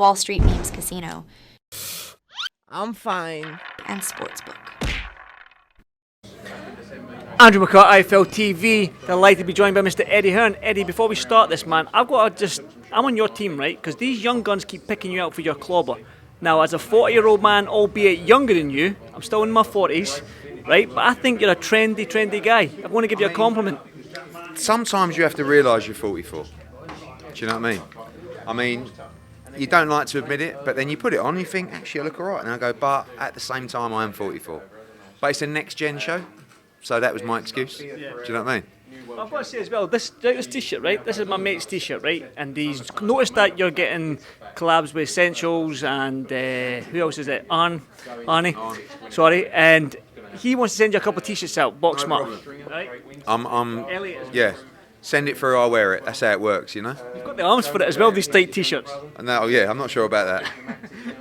Wall Street Memes Casino. I'm fine. And Sportsbook. Andrew McCart, iFLTV. Delighted to be joined by Mr. Eddie Hearn. Eddie, before we start this, man, I'm on your team, right? Because these young guns keep picking you out for your clobber. Now, as a 40-year-old man, albeit younger than you, I'm still in my 40s, right? But I think you're a trendy guy. I want to give you a compliment. Sometimes you have to realise you're 44. Do you know what I mean? I mean, you don't like to admit it, but then you put it on and you think, actually, I look all right. And I go, but at the same time, I am 44. But it's a NXT GEN Show, so that was my excuse. Do you know what I mean? I've got to say as well, this t-shirt, right? This is my mate's t-shirt, right? And he's noticed that you're getting collabs with Essentials and who else is it? Arnie. Sorry. And he wants to send you a couple of t-shirts out, box smart. Right? Yeah. Send it through, I'll wear it. That's how it works, you know? You've got the arms for it as well, these tight t-shirts. No, yeah, I'm not sure about that.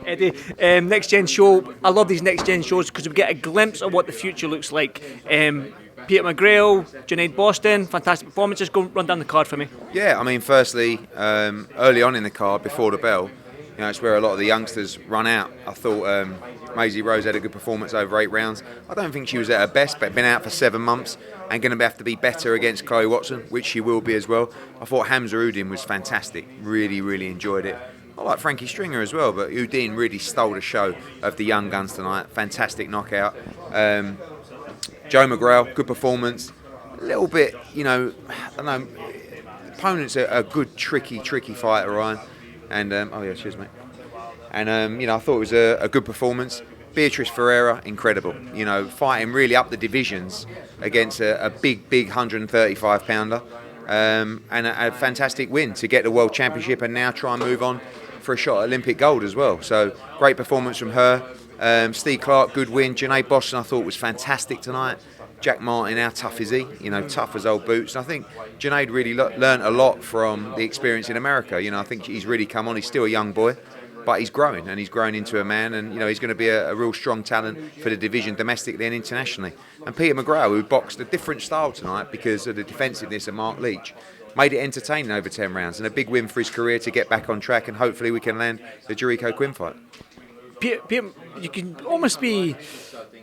Eddie, Next Gen Show, I love these Next Gen shows because we get a glimpse of what the future looks like. Peter McGrail, Junaid Boston, fantastic performances. Go run down the card for me. Yeah, I mean, firstly, early on in the card, before the bell, you know, it's where a lot of the youngsters run out. I thought Maisie Rose had a good performance over 8 rounds. I don't think she was at her best, but been out for 7 months and going to have to be better against Chloe Watson, which she will be as well. I thought Hamza Udin was fantastic. Really enjoyed it. I like Frankie Stringer as well, but Udin really stole the show of the young guns tonight. Fantastic knockout. Joe McGrail, good performance. A little bit, you know, I don't know. Opponent's a good, tricky fighter, Ryan. And cheers, mate. And you know, I thought it was a good performance. Beatrice Ferreira, incredible. You know, fighting really up the divisions against a big 135 pounder, and a fantastic win to get the World Championship and now try and move on for a shot at Olympic gold as well. So great performance from her. Steve Clark, good win. Junaid Boston, I thought, was fantastic tonight. Jack Martin, how tough is he? You know, tough as old boots. And I think Junaid really learnt a lot from the experience in America. You know, I think he's really come on. He's still a young boy, but he's growing, and he's grown into a man. And, you know, he's going to be a real strong talent for the division domestically and internationally. And Peter McGrail, who boxed a different style tonight because of the defensiveness of Mark Leach, made it entertaining over 10 rounds. And a big win for his career to get back on track, and hopefully we can land the Jericho Quinn fight. Peter, you can almost give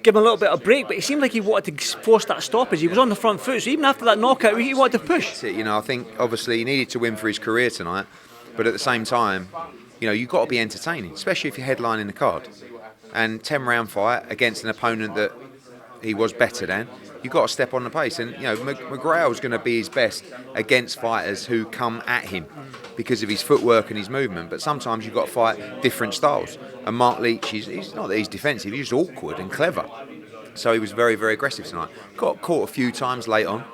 him a little bit of a break, but he seemed like he wanted to force that stoppage. He was on the front foot, so even after that knockout, he wanted to push. You know, I think obviously he needed to win for his career tonight, but at the same time, you know, you've got to be entertaining, especially if you're headlining the card. And 10-round fight against an opponent that he was better than, you've got to step on the pace. And, you know, McGrail's going to be his best against fighters who come at him because of his footwork and his movement. But sometimes you've got to fight different styles. And Mark Leach, he's not that he's defensive, he's just awkward and clever. So he was very aggressive tonight. Got caught a few times late on,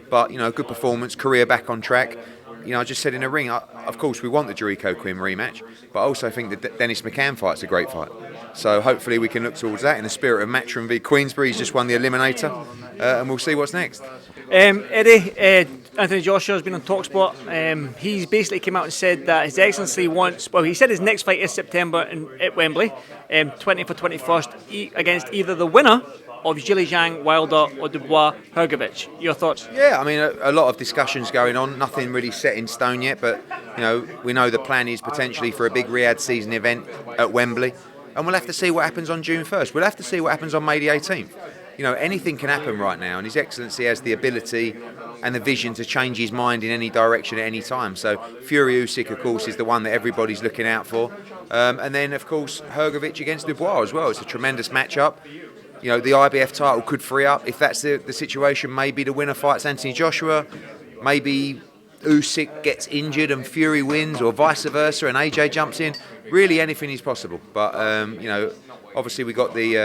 but, you know, good performance, career back on track. You know, I just said in the ring, of course we want the Jericho Quinn rematch, but I also think the Dennis McCann fight's a great fight. So hopefully we can look towards that in the spirit of Matchroom v Queensbury. He's just won the Eliminator, and we'll see what's next. Eddie, Anthony Joshua has been on TalkSport. He's basically came out and said that His Excellency wants, well, he said his next fight is September at Wembley, 20th or 21st, against either the winner of Zhilei Zhang, Wilder, or Dubois, Hrgovic. Your thoughts? Yeah, I mean, a lot of discussions going on. Nothing really set in stone yet, but, you know, we know the plan is potentially for a big Riyadh season event at Wembley, and we'll have to see what happens on June 1st. We'll have to see what happens on May the 18th. You know, anything can happen right now, and His Excellency has the ability and the vision to change his mind in any direction at any time. So Fury Usyk, of course, is the one that everybody's looking out for. And then, of course, Hrgovic against Dubois as well. It's a tremendous matchup. You know, the IBF title could free up. If that's the situation, maybe the winner fights Anthony Joshua. Maybe Usyk gets injured and Fury wins, or vice versa, and AJ jumps in. Really, anything is possible. But, you know, obviously we got the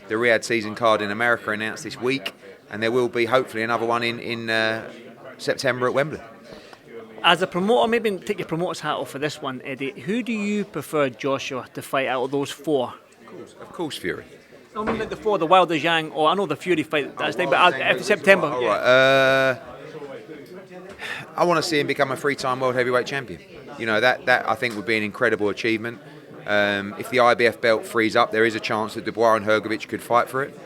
Riyadh season card in America announced this week, and there will be hopefully another one in September at Wembley. As a promoter, maybe take your promoter's hat off for this one, Eddie. Who do you prefer Joshua to fight out of those four? Of course, Fury. I mean, like the four, the Wilder Zhang, or I know the Fury fight, that's thing, but after September. All right. I want to see him become a 3-time world heavyweight champion. You know, that I think would be an incredible achievement. If the IBF belt frees up, there is a chance that Dubois and Hrgovic could fight for it.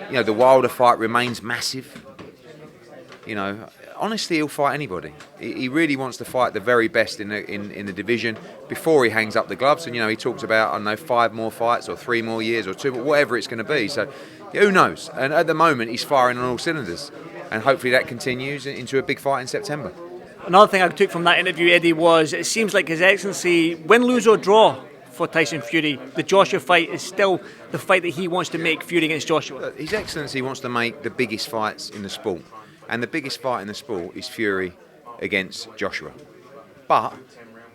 You know, the Wilder fight remains massive. You know, honestly, he'll fight anybody. He really wants to fight the very best in the division before he hangs up the gloves. And he talks about, I don't know, 5 more fights or 3 more years or 2, but whatever it's going to be. So who knows? And at the moment, he's firing on all cylinders, and hopefully that continues into a big fight in September. Another thing I took from that interview, Eddie, was it seems like His Excellency, win, lose or draw for Tyson Fury, the Joshua fight is still the fight that he wants to make, Fury against Joshua. His Excellency wants to make the biggest fights in the sport, and the biggest fight in the sport is Fury against Joshua. But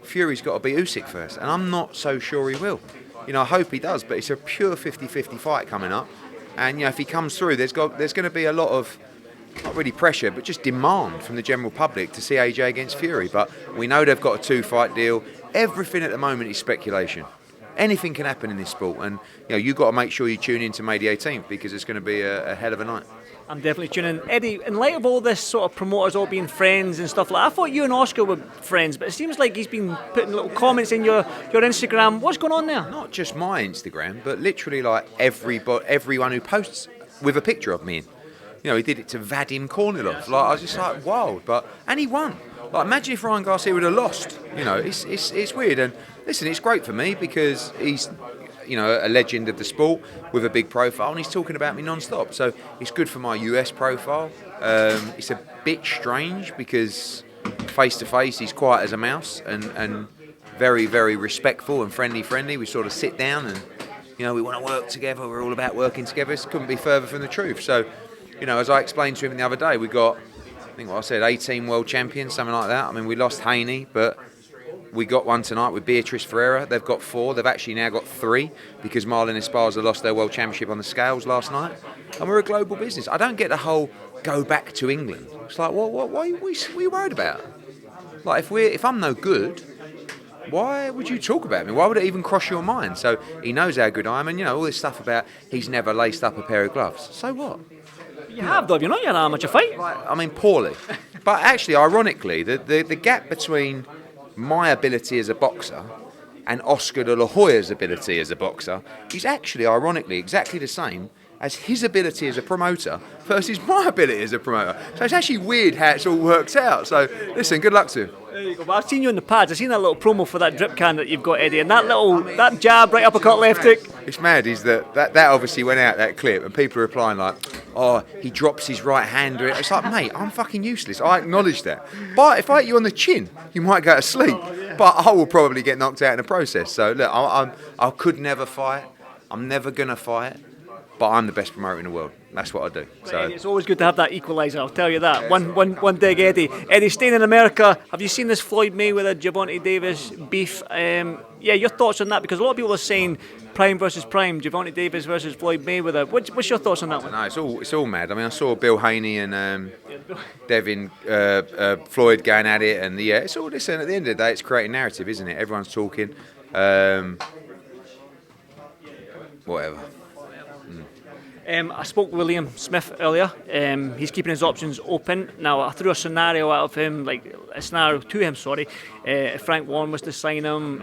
Fury's got to beat Usyk first, and I'm not so sure he will. I hope he does, but it's a pure 50-50 fight coming up, and if he comes through, there's going to be a lot of, not really pressure, but just demand from the general public to see AJ against Fury. But we know they've got a 2-fight deal. Everything at the moment is speculation. Anything can happen in this sport, and you've got to make sure you tune in to May the 18th, because it's going to be a hell of a night. I'm definitely tuning in. Eddie, in light of all this sort of promoters all being friends and stuff like that, I thought you and Oscar were friends, but it seems like he's been putting little comments in your Instagram. What's going on there? Not just my Instagram, but literally like everyone who posts with a picture of me in. He did it to Vadim Kornilov. Like, I was just like, wild. And he won. Like, imagine if Ryan Garcia would have lost. It's weird. And listen, it's great for me because he's, a legend of the sport with a big profile, and he's talking about me non-stop. So it's good for my US profile. It's a bit strange because face to face he's quiet as a mouse and very, very respectful and friendly. We sort of sit down and, we want to work together. We're all about working together. It couldn't be further from the truth. So, as I explained to him the other day, we got, I think what I said, 18 world champions, something like that. I mean, we lost Haney, but we got one tonight with Beatrice Ferreira. They've got 4. They've actually now got 3 because Marlon Esparza lost their world championship on the scales last night. And we're a global business. I don't get the whole go back to England. It's like, what are you worried about? Like, if I'm no good, why would you talk about me? Why would it even cross your mind? So he knows how good I am, and all this stuff about he's never laced up a pair of gloves. So what? You have, though. You're not had that much a fight. I mean, poorly. But actually, ironically, the gap between my ability as a boxer and Oscar de la Hoya's ability as a boxer is actually, ironically, exactly the same as his ability as a promoter versus my ability as a promoter. So it's actually weird how it's all worked out. So listen, good luck to him. There you go. Well, I've seen you in the pads. I've seen that little promo for that drip can that you've got, Eddie, and that jab, right uppercut, left hook. It's mad. Is that obviously went out, that clip, and people are replying like, "Oh, he drops his right hand." It's like, mate, I'm fucking useless. I acknowledge that. But if I hit you on the chin, you might go to sleep. But I will probably get knocked out in the process. So look, I could never fight. I'm never gonna fight. But I'm the best promoter in the world. That's what I do. So It's always good to have that equaliser, I'll tell you that. One dig, Eddie. Eddie, staying in America, have you seen this Floyd Mayweather, Gervonta Davis beef? Your thoughts on that? Because a lot of people are saying Prime versus Prime, Gervonta Davis versus Floyd Mayweather. What's your thoughts on that one? No, it's all mad. I mean, I saw Bill Haney and Devin Floyd going at it, and it's all this. And at the end of the day, it's creating narrative, isn't it? Everyone's talking. Whatever. I spoke with Liam Smith earlier. He's keeping his options open. Now, I threw a scenario out of him, if Frank Warren was to sign him,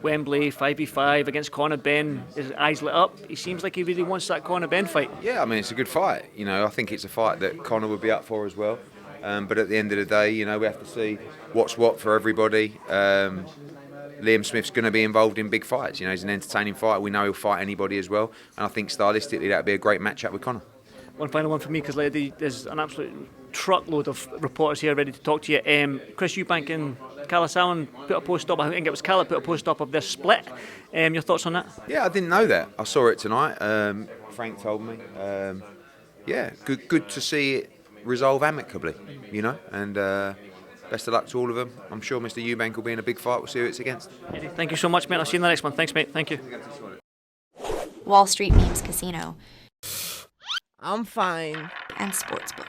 Wembley, 5v5 against Conor Benn, his eyes lit up. He seems like he really wants that Conor Benn fight. Yeah, I mean, it's a good fight. I think it's a fight that Conor would be up for as well. But at the end of the day, we have to see what's what for everybody. Liam Smith's going to be involved in big fights. He's an entertaining fighter. We know he'll fight anybody as well. And I think stylistically that would be a great matchup with Conor. One final one for me, because there's an absolute truckload of reporters here ready to talk to you. Chris Eubank and Kalle Sauerland put a post up. I think it was Kalle put a post up of their split. Your thoughts on that? Yeah, I didn't know that. I saw it tonight. Frank told me. Good to see it resolve amicably, and best of luck to all of them. I'm sure Mr. Eubank will be in a big fight. We'll see who it's against. Eddie, thank you so much, mate. I'll see you in the next one. Thanks, mate. Thank you. Wall Street Memes Casino I'm fine. and Sportsbook.